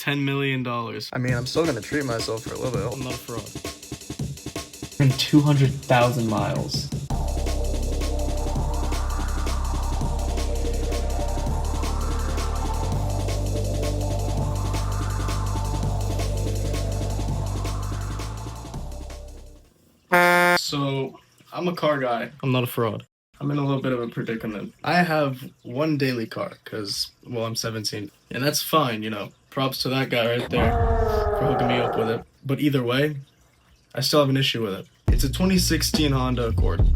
$10 million. I mean, I'm still gonna treat myself for a little bit. I'm not a fraud. In 200,000 miles. So, I'm a car guy. I'm not a fraud. I'm in a little bit of a predicament. I have one daily car, because, well, I'm 17. And that's fine, you know. Props to that guy right there for hooking me up with it. But either way, I still have an issue with it. It's a 2016 Honda Accord. And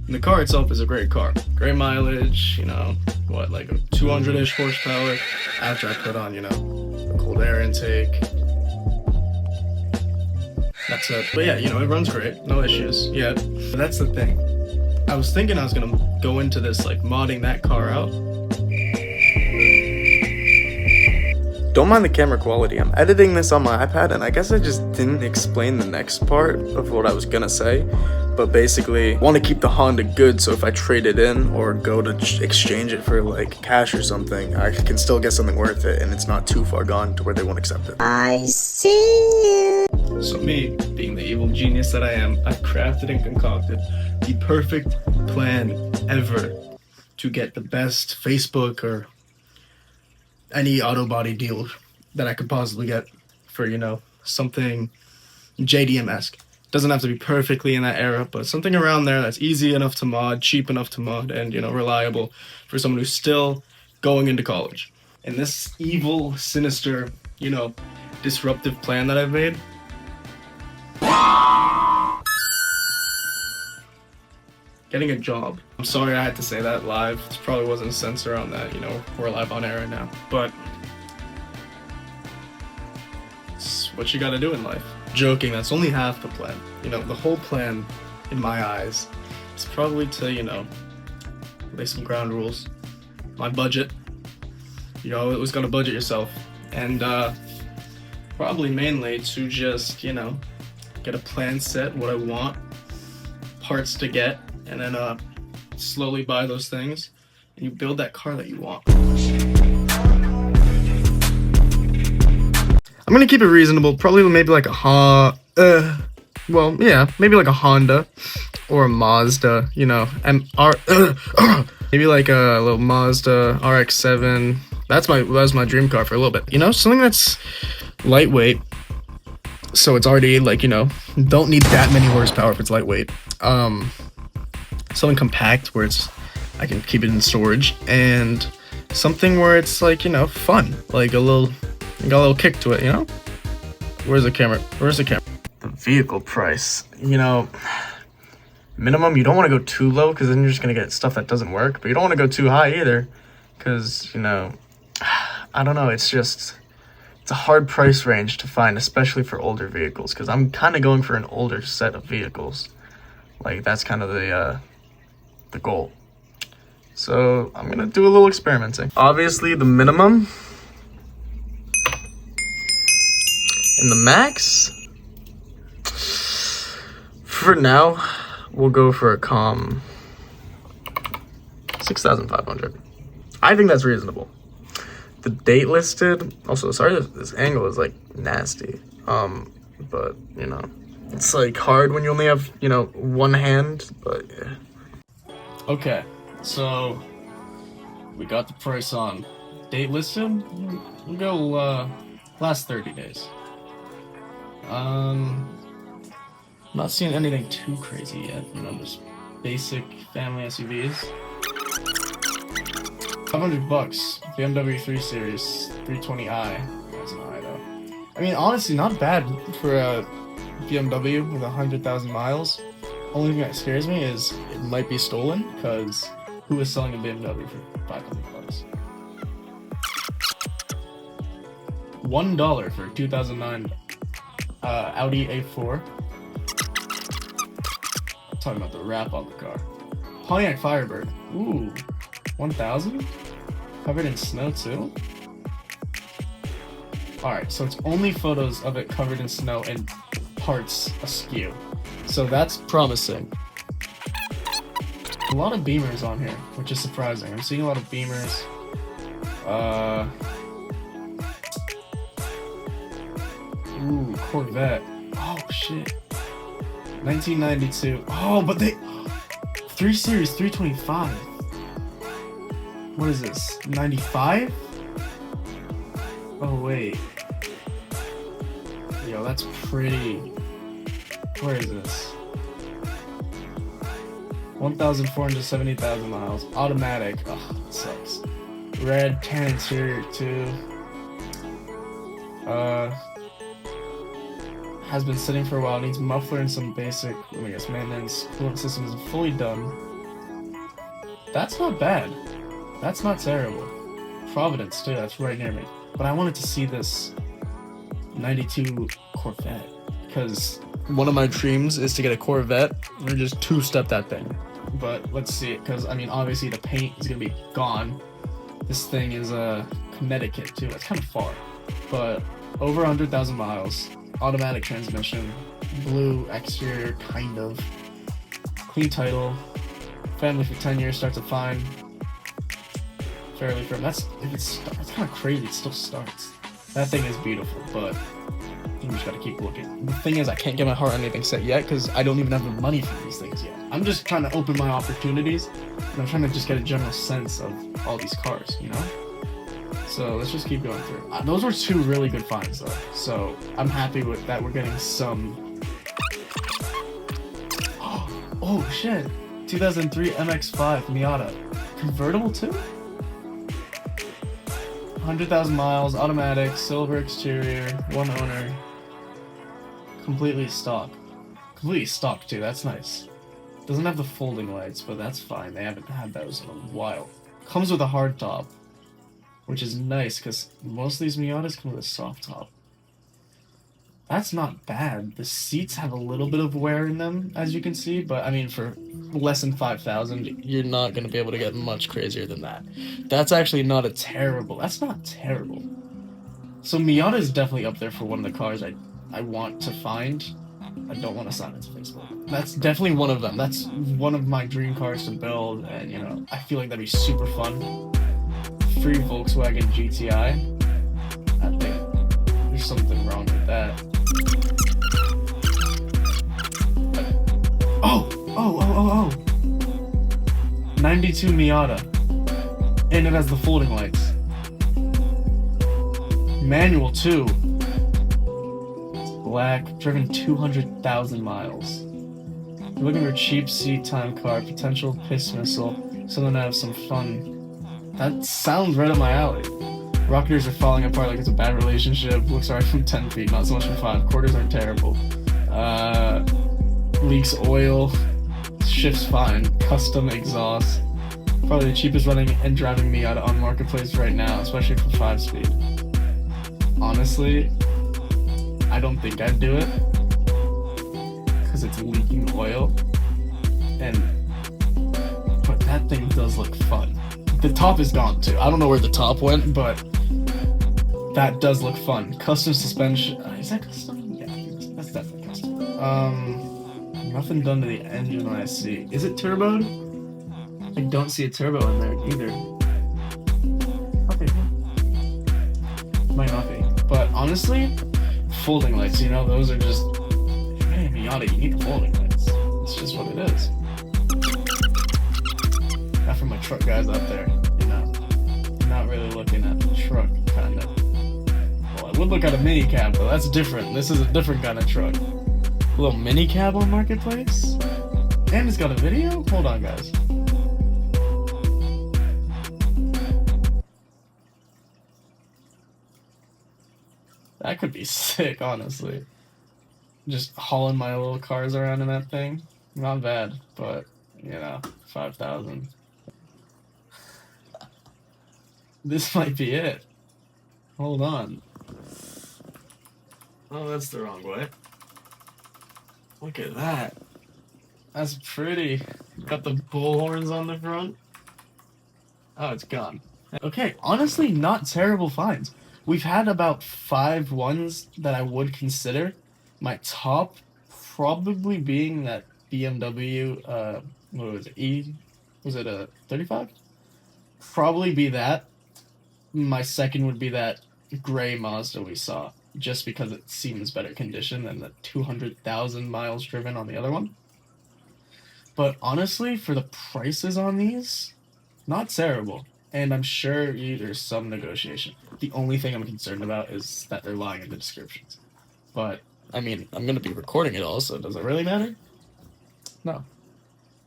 the car itself is a great car. Great mileage, you know, what, like a 200-ish horsepower after I put on, you know, a cold air intake. That's it. But yeah, you know, it runs great. No issues yet. But that's the thing. I was thinking I was gonna go into this, like, modding that car out. Don't mind the camera quality. I'm editing this on my iPad, and I guess I just didn't explain the next part of what I was gonna say. But basically, I want to keep the Honda good, so if I trade it in or go to exchange it for like cash or something, I can still get something worth it, and it's not too far gone to where they won't accept it. I see. So me, being the evil genius that I am, I've crafted and concocted the perfect plan ever to get the best Facebook or any auto body deal that I could possibly get for, you know, something JDM-esque. Doesn't have to be perfectly in that era, but something around there that's easy enough to mod, cheap enough to mod, and, you know, reliable for someone who's still going into college. And this evil, sinister, you know, disruptive plan that I've made, getting a job. I'm sorry I had to say that live. There probably wasn't a censor on that, you know, we're live on air right now. But it's what you gotta do in life. Joking, that's only half the plan. You know, the whole plan, in my eyes, is probably to, you know, lay some ground rules. My budget. You always gotta budget yourself. And probably mainly to just, you know, get a plan set, what I want, parts to get, and then slowly buy those things, and you build that car that you want. I'm gonna keep it reasonable, probably maybe like a maybe like a Honda or a Mazda, you know, maybe like a little Mazda RX-7. That was my dream car for a little bit, you know, something that's lightweight, so it's already like, you know, don't need that many horsepower if it's lightweight. Something compact where I can keep it in storage, and something where it's like, you know, fun, like got a little kick to it, you know? Where's the camera? The vehicle price, you know, minimum, you don't want to go too low because then you're just going to get stuff that doesn't work, but you don't want to go too high either because, you know, I don't know, it's a hard price range to find, especially for older vehicles, because I'm kind of going for an older set of vehicles. Like, that's kind of the goal. So I'm gonna do a little experimenting. Obviously the minimum and the max, for now, we'll go for a calm 6,500. I think that's reasonable. The date listed, also sorry if this angle is like nasty, but you know, it's like hard when you only have, you know, one hand, but yeah. Okay, so we got the price on. Date listed, we'll go last 30 days. Not seeing anything too crazy yet, you know, just basic family SUVs. $500, BMW 3 Series 320i. That's an I though. I mean, honestly, not bad for a BMW with 100,000 miles. Only thing that scares me is it might be stolen, because who is selling a BMW for $500? $1 for a 2009 Audi A4. I'm talking about the wrap on the car. Pontiac Firebird. Ooh, 1,000? Covered in snow too? Alright, so it's only photos of it covered in snow and parts askew. So that's promising. A lot of Beamers on here, which is surprising. I'm seeing a lot of Beamers. Ooh, Corvette. Oh, shit. 1992. Oh, but they... 3 Series 325. What is this? 95? Oh, wait. Yo, that's pretty. Where is this? 1,470,000 miles. Automatic. Oh, it sucks. Red, tan interior too. Has been sitting for a while. Needs muffler and some basic, I guess, maintenance. Coolant system is fully done. That's not bad. That's not terrible. Providence too. That's right near me. But I wanted to see this 92 Corvette because one of my dreams is to get a Corvette and just two-step that thing. But let's see it, because I mean, obviously the paint is gonna be gone. This thing is Connecticut too. It's kind of far, but over 100,000 miles. Automatic transmission, blue exterior, kind of. Clean title. Family for 10 years. Starts at fine. Fairly firm. That's kind of crazy. It still starts. That thing is beautiful, but you just gotta keep looking. The thing is, I can't get my heart on anything set yet because I don't even have the money for these things yet. I'm just trying to open my opportunities, and I'm trying to just get a general sense of all these cars, you know? So let's just keep going through. Those were 2 really good finds, though. So I'm happy with that. We're getting some. Oh shit! 2003 MX-5 Miata, convertible too. 100,000 miles, automatic, silver exterior, 1 owner, completely stock. Completely stock too, that's nice. Doesn't have the folding lights, but that's fine. They haven't had those in a while. Comes with a hard top, which is nice because most of these Miatas come with a soft top. That's not bad. The seats have a little bit of wear in them, as you can see, but I mean, for less than 5,000, you're not going to be able to get much crazier than that. That's actually not that's not terrible. So Miata is definitely up there for one of the cars I want to find. I don't want to sign it to Facebook. That's definitely one of them. That's one of my dream cars to build, and you know, I feel like that'd be super fun. Free Volkswagen GTI. I think there's something wrong with that. Oh! 92 Miata. And it has the folding lights. Manual too. It's black, driven 200,000 miles. You're looking for a cheap seat time car, potential piss missile, something to have some fun. That sounds right up my alley. Rocketers are falling apart like it's a bad relationship. Looks alright from 10 feet, not so much from 5. Quarters aren't terrible. Leaks oil. Shifts fine. Custom exhaust. Probably the cheapest running and driving Miata on marketplace right now, especially for 5-speed. Honestly, I don't think I'd do it because it's leaking oil. But that thing does look fun. The top is gone too. I don't know where the top went, but that does look fun. Custom suspension. Is that custom? Yeah, that's definitely custom. Nothing done to the engine I see. Is it turboed? I don't see a turbo in there either. Okay. Might not be. But honestly, folding lights, you know, those are just... If you're getting a Miata, you need the folding lights. It's just what it is. Not for my truck guys out there, you know. Not really looking at the truck, kind of. Well, I would look at a mini cab, though. That's different. This is a different kind of truck. A little mini cab on marketplace? And it's got a video? Hold on, guys. That could be sick, honestly. Just hauling my little cars around in that thing. Not bad, but, you know, 5,000. This might be it. Hold on. Oh, that's the wrong way. Look at that. That's pretty. Got the bull horns on the front. Oh, it's gone. Okay, honestly, not terrible finds. We've had about 5 ones that I would consider. My top probably being that BMW, what was it, Was it a 35? Probably be that. My second would be that gray Mazda we saw, just because it seems better condition than the 200,000 miles driven on the other one. But honestly, for the prices on these, not terrible. And I'm sure there's some negotiation. The only thing I'm concerned about is that they're lying in the descriptions. But, I mean, I'm going to be recording it all, so does it really matter? No.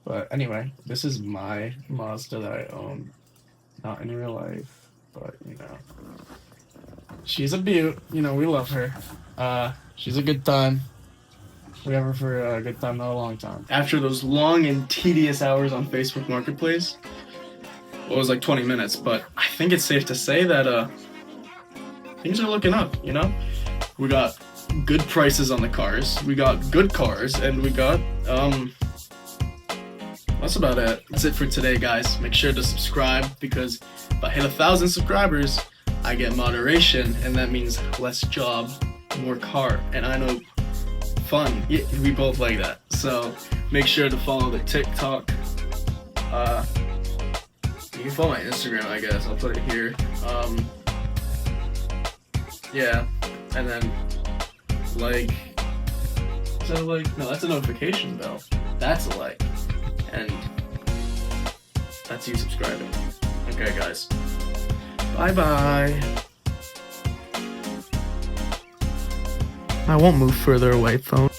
But anyway, this is my Mazda that I own. Not in real life, but, you know. She's a beaut. You know, we love her. She's a good time. We have her for a good time, not a long time. After those long and tedious hours on Facebook Marketplace, well, it was like 20 minutes, but I think it's safe to say that things are looking up, you know? We got good prices on the cars, we got good cars, and we got, that's about it. That's it for today, guys. Make sure to subscribe, because if I hit 1,000 subscribers, I get moderation, and that means less job, more car, and I know fun. Yeah, we both like that. So make sure to follow the TikTok. You can follow my Instagram, I guess. I'll put it here. Yeah, and then like. Is that a like? No, that's a notification bell. That's a like, and that's you subscribing. Okay, guys. Bye bye. I won't move further away, phone.